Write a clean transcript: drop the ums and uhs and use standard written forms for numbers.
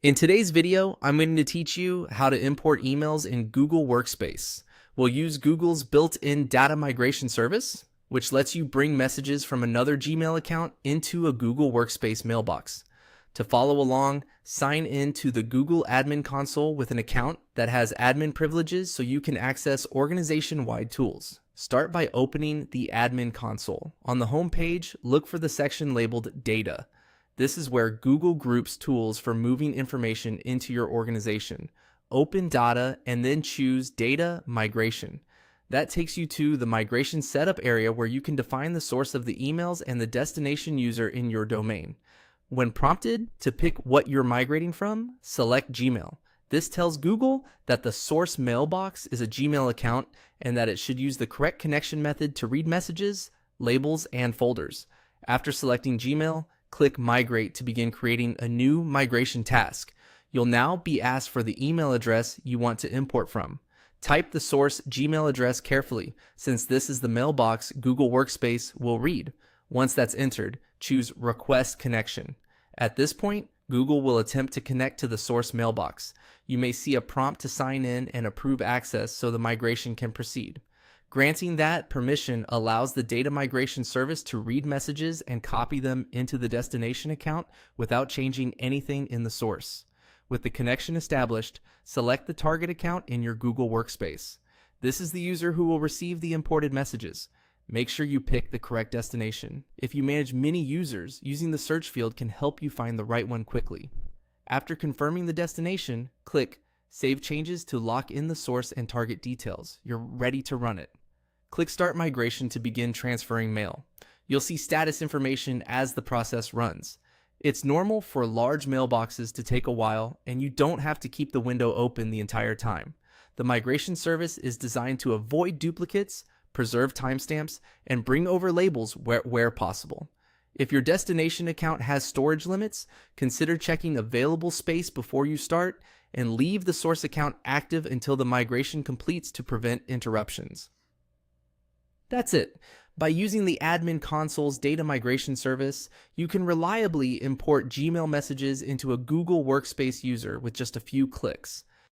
In today's video, I'm going to teach you how to import emails in Google Workspace. We'll use Google's built-in data migration service, which lets you bring messages from another Gmail account into a Google Workspace mailbox. To follow along, sign in to the Google Admin Console with an account that has admin privileges so you can access organization-wide tools. Start by opening the Admin Console. On the home page, look for the section labeled Data. This is where Google groups tools for moving information into your organization. Open Data and then choose Data Migration. That takes you to the migration setup area where you can define the source of the emails and the destination user in your domain. When prompted to pick what you're migrating from, select Gmail. This tells Google that the source mailbox is a Gmail account and that it should use the correct connection method to read messages, labels, and folders. After selecting Gmail, click Migrate to begin creating a new migration task. You'll now be asked for the email address you want to import from. Type the source Gmail address carefully, since this is the mailbox Google Workspace will read. Once that's entered, choose Request Connection. At this point, Google will attempt to connect to the source mailbox. You may see a prompt to sign in and approve access so the migration can proceed. Granting that permission allows the data migration service to read messages and copy them into the destination account without changing anything in the source. With the connection established, select the target account in your Google Workspace. This is the user who will receive the imported messages. Make sure you pick the correct destination. If you manage many users, using the search field can help you find the right one quickly. After confirming the destination, click Save Changes to lock in the source and target details. You're ready to run it. Click Start Migration to begin transferring mail. You'll see status information as the process runs. It's normal for large mailboxes to take a while, and you don't have to keep the window open the entire time. The migration service is designed to avoid duplicates, preserve timestamps, and bring over labels where possible. If your destination account has storage limits, consider checking available space before you start, and leave the source account active until the migration completes to prevent interruptions. That's it. By using the Admin Console's data migration service, you can reliably import Gmail messages into a Google Workspace user with just a few clicks.